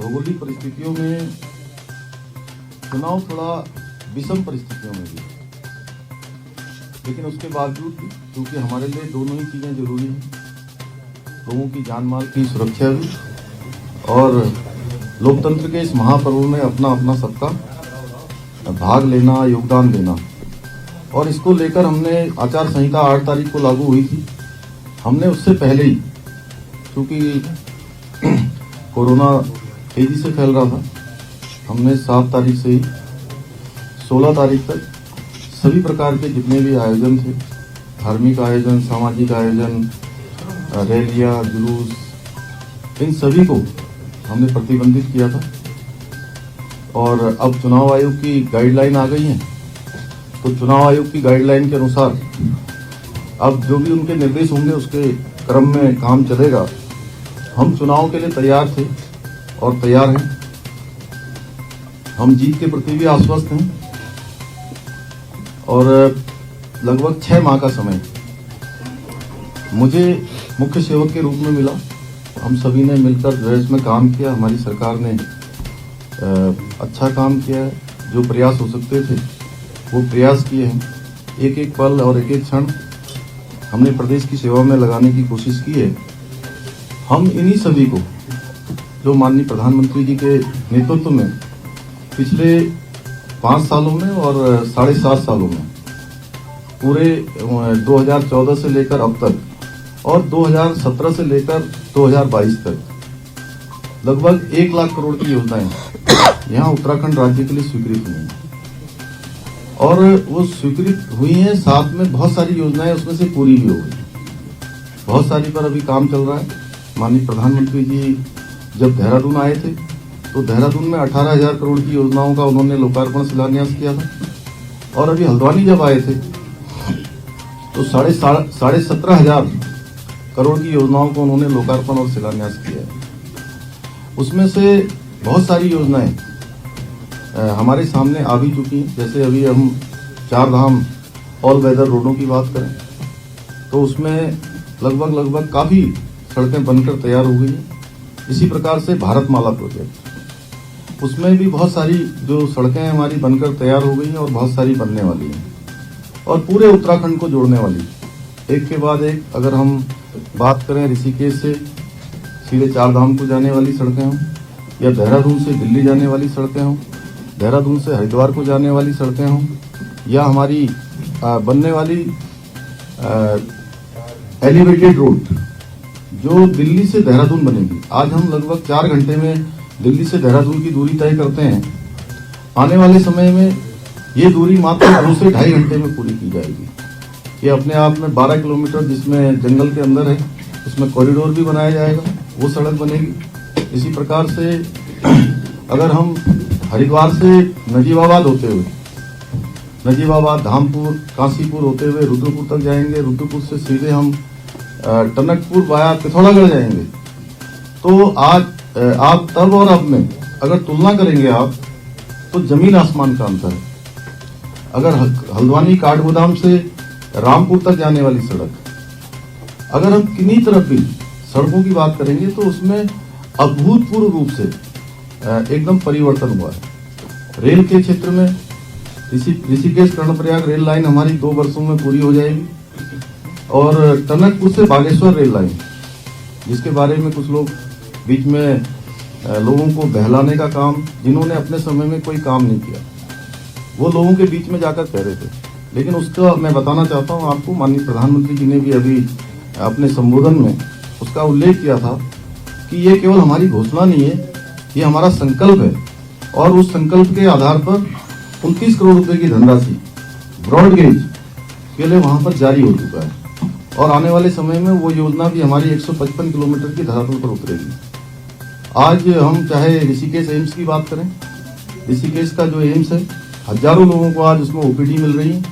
भौगोलिक परिस्थितियों में चुनाव थोड़ा विषम परिस्थितियों में भी, लेकिन उसके बावजूद भी क्योंकि हमारे लिए दोनों ही चीज़ें जरूरी हैं, लोगों की जान माल की सुरक्षा भी और लोकतंत्र के इस महापर्व में अपना अपना सबका भाग लेना, योगदान देना। और इसको लेकर हमने आचार संहिता 8 तारीख को लागू हुई थी। हमने उससे पहले ही, क्योंकि कोरोना तेजी से फैल रहा था, हमने 7 तारीख से ही 16 तारीख तक सभी प्रकार के जितने भी आयोजन थे, धार्मिक आयोजन, सामाजिक आयोजन, रैलियां, जुलूस, इन सभी को हमने प्रतिबंधित किया था। और अब चुनाव आयोग की गाइडलाइन आ गई है, तो चुनाव आयोग की गाइडलाइन के अनुसार अब जो भी उनके निर्देश होंगे उसके क्रम में काम चलेगा। हम चुनाव के लिए तैयार थे और तैयार हैं। हम जीत के प्रति भी आश्वस्त हैं और लगभग 6 माह का समय मुझे मुख्य सेवक के रूप में मिला। हम सभी ने मिलकर जो है इसमें काम किया। हमारी सरकार ने अच्छा काम किया है। जो प्रयास हो सकते थे वो प्रयास किए हैं। एक एक पल और एक एक क्षण हमने प्रदेश की सेवा में लगाने की कोशिश की है। हम इन्हीं सभी को, जो माननीय प्रधानमंत्री जी के नेतृत्व में पिछले 5 सालों में और 7.5 सालों में पूरे 2014 से लेकर अब तक और 2017 से लेकर 2022 तक लगभग 1 लाख करोड़ की योजनाएं यहाँ उत्तराखंड राज्य के लिए स्वीकृत हुई हैं और वो स्वीकृत हुई हैं। साथ में बहुत सारी योजनाएं उसमें से पूरी भी हो गई, बहुत सारी पर अभी काम चल रहा है। माननीय प्रधानमंत्री जी जब देहरादून आए थे तो देहरादून में 18,000 करोड़ की योजनाओं का उन्होंने लोकार्पण शिलान्यास किया था और अभी हल्द्वानी जब आए थे तो 17,500 करोड़ की योजनाओं को उन्होंने लोकार्पण और शिलान्यास किया है। उसमें से बहुत सारी योजनाएं हमारे सामने आ भी चुकी हैं। जैसे अभी हम 4 धाम ऑल वेदर रोडों की बात करें तो उसमें लगभग काफ़ी सड़कें बनकर तैयार हो गई हैं। इसी प्रकार से भारतमाला प्रोजेक्ट, उसमें भी बहुत सारी जो सड़कें हमारी बनकर तैयार हो गई हैं और बहुत सारी बनने वाली हैं और पूरे उत्तराखंड को जोड़ने वाली एक के बाद एक। अगर हम बात करें ऋषिकेश से सीधे 4 धाम को जाने वाली सड़कें हों या देहरादून से दिल्ली जाने वाली सड़कें हों, देहरादून से हरिद्वार को जाने वाली सड़कें हों या हमारी बनने वाली एलिवेटेड रोड जो दिल्ली से देहरादून बनेगी। आज हम लगभग 4 घंटे में दिल्ली से देहरादून की दूरी तय करते हैं। आने वाले समय में ये दूरी मात्र 2 से 2.5 घंटे में पूरी की जाएगी। ये अपने आप में 12 किलोमीटर जिसमें जंगल के अंदर है, उसमें कॉरिडोर भी बनाया जाएगा, वो सड़क बनेगी। इसी प्रकार से अगर हम हरिद्वार से नजीबाबाद होते हुए, नजीबाबाद, धामपुर, काशीपुर होते हुए रुद्रपुर तक जाएंगे, रुद्रपुर से सीधे हम टनकपुर वाया पिथौरागढ़ जाएंगे, तो आज आप तब और अब में अगर तुलना करेंगे आप तो जमीन आसमान का अंतर है। अगर हल्द्वानी काठगोदाम से रामपुर तक जाने वाली सड़क, अगर हम किन्हीं तरफ भी सड़कों की बात करेंगे तो उसमें अभूतपूर्व रूप से एकदम परिवर्तन हुआ है। रेल के क्षेत्र में ऋषिकेश कर्णप्रयाग रेल लाइन हमारी 2 वर्षों में पूरी हो जाएगी और टनकपुर से बागेश्वर रेल लाइन, जिसके बारे में कुछ लोग बीच में लोगों को बहलाने का काम, जिन्होंने अपने समय में कोई काम नहीं किया, वो लोगों के बीच में जाकर कह रहे थे। लेकिन उसका मैं बताना चाहता हूँ आपको, माननीय प्रधानमंत्री जी ने भी अभी अपने संबोधन में उसका उल्लेख किया था कि ये केवल हमारी घोषणा नहीं है, ये हमारा संकल्प है और उस संकल्प के आधार पर 29 करोड़ रुपए की धनराशि ब्रॉड गेज के लिए वहां पर जारी हो चुका है और आने वाले समय में वो योजना भी हमारी 155 किलोमीटर की धरातल पर उतरेगी। आज हम चाहे ऋषिकेश एम्स की बात करें, ऋषिकेश का जो एम्स है, हजारों लोगों को आज उसमें ओपीडी मिल रही है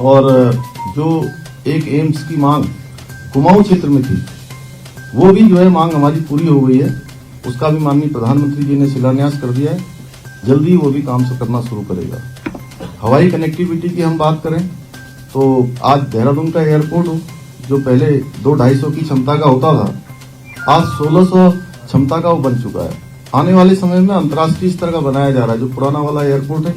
और जो एक एम्स की मांग कुमाऊं क्षेत्र में थी, वो भी जो है मांग हमारी पूरी हो गई है। उसका भी माननीय प्रधानमंत्री जी ने शिलान्यास कर दिया है, जल्दी वो भी काम से करना शुरू करेगा। हवाई कनेक्टिविटी की हम बात करें तो आज देहरादून का एयरपोर्ट हो, जो पहले 200-250 की क्षमता का होता था, आज 1600 क्षमता का वो बन चुका है। आने वाले समय में अंतर्राष्ट्रीय स्तर का बनाया जा रहा है। जो पुराना वाला एयरपोर्ट है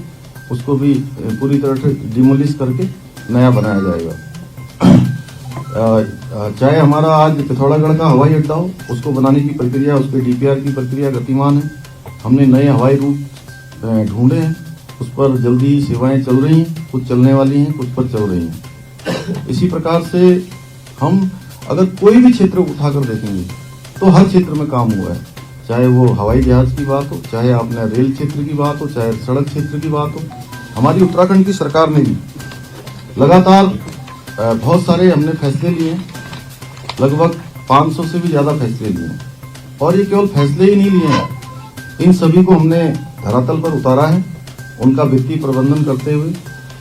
उसको भी पूरी तरह से डिमोलिश करके नया बनाया जाएगा। चाहे हमारा आज पिथौरागढ़ का हवाई अड्डा हो, उसको बनाने की प्रक्रिया, उसके डीपीआर की प्रक्रिया गतिमान है। हमने नए हवाई रूट ढूंढे हैं, उस पर जल्दी ही सेवाएं चल रही हैं, कुछ चलने वाली हैं, कुछ पर चल रही हैं। इसी प्रकार से हम अगर कोई भी क्षेत्र उठाकर देखेंगे तो हर क्षेत्र में काम हुआ है, चाहे वो हवाई जहाज की बात हो, चाहे आपने रेल क्षेत्र की बात हो, चाहे सड़क क्षेत्र की बात हो। हमारी उत्तराखंड की सरकार ने भी लगातार बहुत सारे हमने फैसले लिए हैं, लगभग 500 से भी ज्यादा फैसले लिए हैं। और ये केवल फैसले ही नहीं लिए हैं, इन सभी को हमने धरातल पर उतारा है। उनका वित्तीय प्रबंधन करते हुए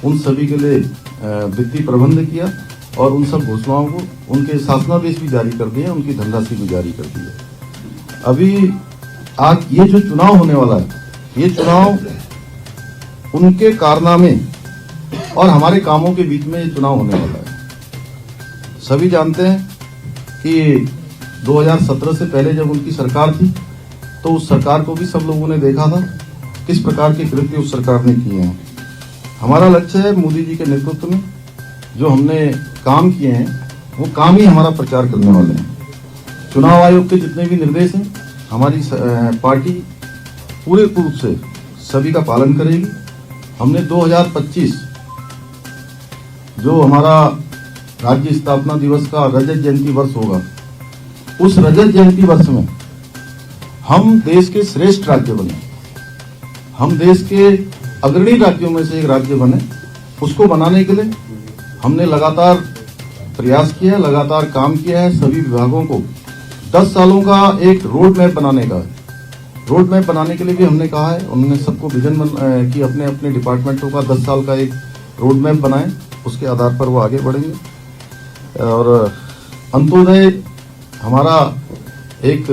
उन सभी के लिए वित्तीय प्रबंध किया और उन सब घोषणाओं को, उनके शासनादेश भी जारी कर दिए, उनकी धनराशि भी जारी कर दी है। अभी आज ये जो चुनाव होने वाला है, ये चुनाव उनके कारनामे और हमारे कामों के बीच में ये चुनाव होने वाला है। सभी जानते हैं कि 2017 से पहले जब उनकी सरकार थी तो उस सरकार को भी सब लोगों ने देखा था, किस प्रकार के कृत्य उस सरकार ने किए हैं। हमारा लक्ष्य है मोदी जी के नेतृत्व में जो हमने काम किए हैं वो काम ही हमारा प्रचार करने वाले हैं। चुनाव आयोग के जितने भी निर्देश हैं हमारी पार्टी पूरे रूप से सभी का पालन करेगी। हमने 2025 जो हमारा राज्य स्थापना दिवस का रजत जयंती वर्ष होगा, उस रजत जयंती वर्ष में हम देश के श्रेष्ठ राज्य बने, हम देश के अग्रणी राज्यों में से एक राज्य बने। उसको बनाने के लिए हमने लगातार प्रयास किया, लगातार काम किया है। सभी विभागों को 10 सालों का एक रोड मैप बनाने का, रोड मैप बनाने के लिए भी हमने कहा है। उन्होंने सबको विजन कि अपने अपने डिपार्टमेंटों का 10 साल का एक रोड मैप बनाएं, उसके आधार पर वो आगे बढ़ेंगे। और अंत्योदय हमारा एक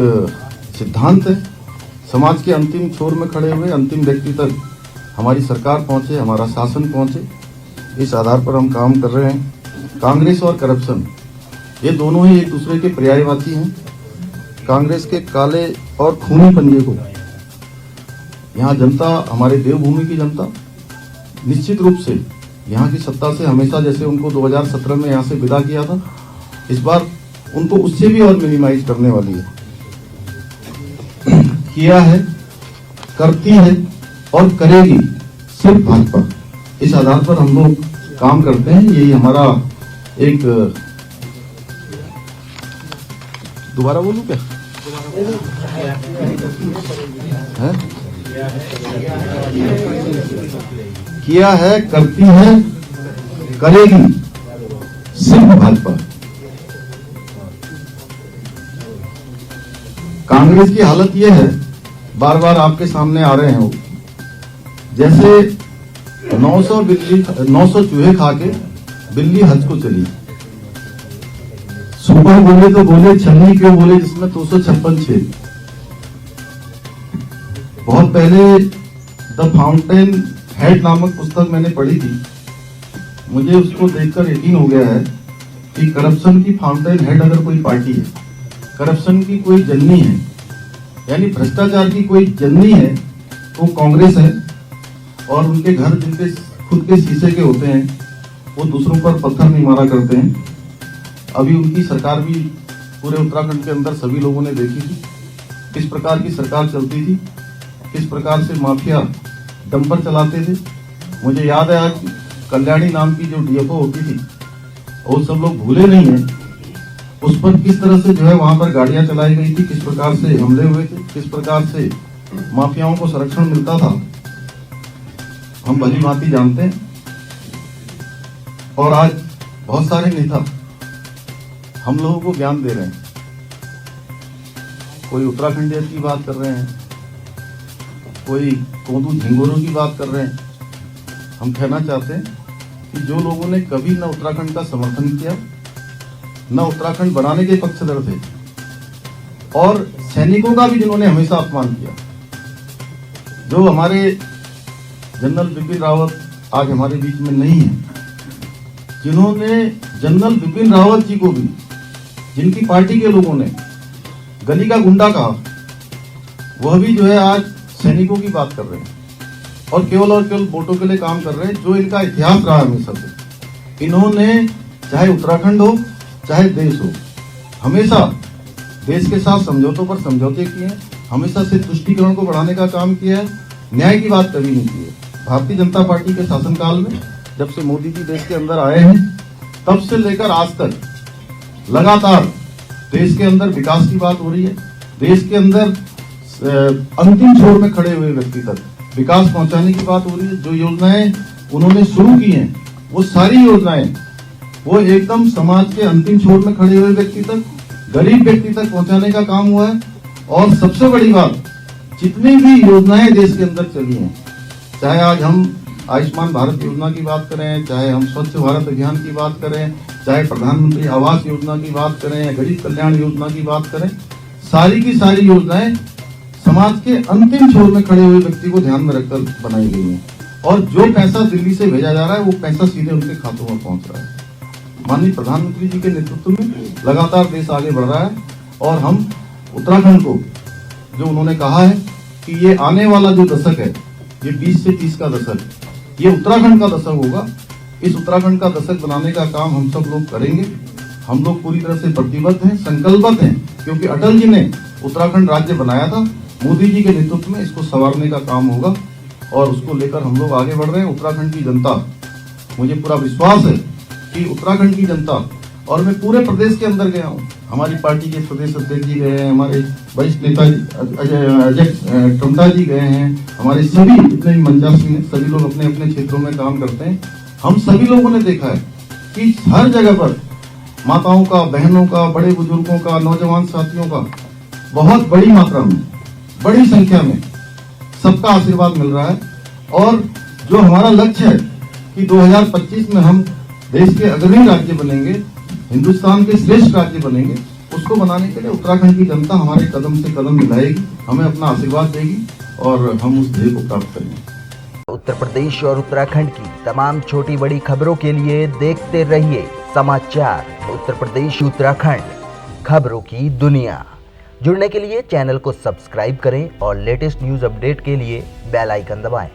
सिद्धांत है, समाज के अंतिम छोर में खड़े हुए अंतिम व्यक्ति तक हमारी सरकार पहुंचे, हमारा शासन पहुंचे, इस आधार पर हम काम कर रहे हैं। कांग्रेस और करप्शन ये दोनों ही एक दूसरे के पर्यायवाची हैं। कांग्रेस के काले और खूनी पंजे को यहाँ जनता, हमारे देवभूमि की जनता निश्चित रूप से यहाँ की सत्ता से हमेशा, जैसे उनको 2017 में यहाँ से विदा किया था, इस बार उनको उससे भी और मिनिमाइज करने वाली है। किया है, करती है और करेगी सिर्फ भाजपा। इस आधार पर हम लोग काम करते हैं। यही हमारा एक, दोबारा बोलूं क्या है? किया है, करती है, करेगी सिर्फ भाजपा। कांग्रेस की हालत यह है, बार बार आपके सामने आ रहे हैं वो, जैसे 900 चूहे खा के बिल्ली हज को चली। सुबह बोले तो बोले, छन्नी क्यों बोले जिसमें 256 छेद। बहुत पहले द फाउंटेन हेड नामक पुस्तक मैंने पढ़ी थी, मुझे उसको देखकर यकीन हो गया है कि करप्शन की फाउंटेन हेड अगर कोई पार्टी है, करप्शन की कोई जननी है, यानी भ्रष्टाचार की कोई जननी है, तो कांग्रेस है। और उनके घर जिनके खुद के शीशे के होते हैं वो दूसरों पर पत्थर नहीं मारा करते हैं। अभी उनकी सरकार भी पूरे उत्तराखंड के अंदर सभी लोगों ने देखी थी, किस प्रकार की सरकार चलती थी, किस प्रकार से माफिया डंपर चलाते थे। मुझे याद है आज कल्याणी नाम की जो डीएफओ होती थी, वो सब लोग भूले नहीं है, उस पर किस तरह से जो है वहां पर गाड़ियां चलाई गई थी, किस प्रकार से हमले हुए थे, किस प्रकार से माफियाओं को संरक्षण मिलता था, हम भली भांति जानते हैं। और आज बहुत सारे नेता हम लोगों को ज्ञान दे रहे हैं, कोई उत्तराखंडियत की बात कर रहे हैं, कोई कोदू झिंगोरों की बात कर रहे हैं। हम कहना चाहते हैं कि जो लोगों ने कभी न उत्तराखंड का समर्थन किया, न उत्तराखंड बनाने के पक्षधर थे, और सैनिकों का भी जिन्होंने हमेशा अपमान किया, जो हमारे जनरल बिपिन रावत आज हमारे बीच में नहीं है, जिन्होंने जनरल बिपिन रावत जी को भी, जिनकी पार्टी के लोगों ने गली का गुंडा कहा, वह भी जो है आज सैनिकों की बात कर रहे हैं और केवल वोटों के लिए काम कर रहे हैं, जो इनका इतिहास रहा हमेशा से। इन्होंने चाहे उत्तराखंड हो चाहे देश हो, हमेशा देश के साथ समझौतों पर समझौते किए हैं, हमेशा से तुष्टीकरण को बढ़ाने का काम किया है, न्याय की बात कभी नहीं की है। भारतीय जनता पार्टी के शासनकाल में जब से मोदी जी देश के अंदर आए हैं, तब से लेकर आज तक लगातार देश के अंदर विकास की बात हो रही है। देश के अंदर अंतिम छोर में खड़े हुए व्यक्ति तक विकास पहुंचाने की बात हो रही है। जो योजनाएं उन्होंने शुरू की हैं, वो सारी योजनाएं वो एकदम समाज के अंतिम छोर में खड़े हुए व्यक्ति तक, गरीब व्यक्ति तक पहुंचाने का काम हुआ है। और सबसे बड़ी बात, जितनी भी योजनाएं देश के अंदर चली हैं, चाहे आज हम आयुष्मान भारत योजना की बात करें, चाहे हम स्वच्छ भारत अभियान की बात करें, चाहे प्रधानमंत्री आवास योजना की बात करें या गरीब कल्याण योजना की बात करें, सारी की सारी योजनाएं समाज के अंतिम छोर में खड़े हुए व्यक्ति को ध्यान में रखकर बनाई गई हैं। और जो पैसा दिल्ली से भेजा जा रहा है, वो पैसा सीधे उनके खातों में पहुंच रहा है। माननीय प्रधानमंत्री जी के नेतृत्व में लगातार देश आगे बढ़ रहा है और हम उत्तराखंड को, जो उन्होंने कहा है कि ये आने वाला जो दशक है, ये 20 से 30 का दशक, ये उत्तराखंड का दशक होगा। इस उत्तराखंड का दशक बनाने का काम हम सब लोग करेंगे। हम लोग पूरी तरह से प्रतिबद्ध हैं, संकल्पबद्ध हैं, क्योंकि अटल जी ने उत्तराखंड राज्य बनाया था। मोदी जी के नेतृत्व में इसको संवारने का काम होगा और उसको लेकर हम लोग आगे बढ़ रहे हैं। उत्तराखंड की जनता, मुझे पूरा विश्वास है कि उत्तराखंड की जनता, और मैं पूरे प्रदेश के अंदर गया हूँ, हमारी पार्टी के प्रदेश अध्यक्ष जी गए हैं, हमारे वरिष्ठ नेता अजय टम्टा जी गए हैं, हमारे सभी जितने भी मंचासीन हैं, सभी लोग अपने अपने क्षेत्रों में काम करते हैं। हम सभी लोगों ने देखा है कि हर जगह पर माताओं का, बहनों का, बड़े बुजुर्गों का, नौजवान साथियों का बहुत बड़ी मात्रा में, बड़ी संख्या में सबका आशीर्वाद मिल रहा है। और जो हमारा लक्ष्य है कि 2025 में हम देश के अग्रणी राज्य बनेंगे, हिंदुस्तान के श्रेष्ठ राज्य बनेंगे, उसको बनाने के लिए उत्तराखंड की जनता हमारे कदम से कदम मिलाएगी, हमें अपना आशीर्वाद देगी और हम उस ध्येय को प्राप्त करेंगे। उत्तर प्रदेश और उत्तराखंड की तमाम छोटी बड़ी खबरों के लिए देखते रहिए समाचार उत्तर प्रदेश उत्तराखंड, खबरों की दुनिया। जुड़ने के लिए चैनल को सब्सक्राइब करें और लेटेस्ट न्यूज अपडेट के लिए बेल आइकन दबाएं।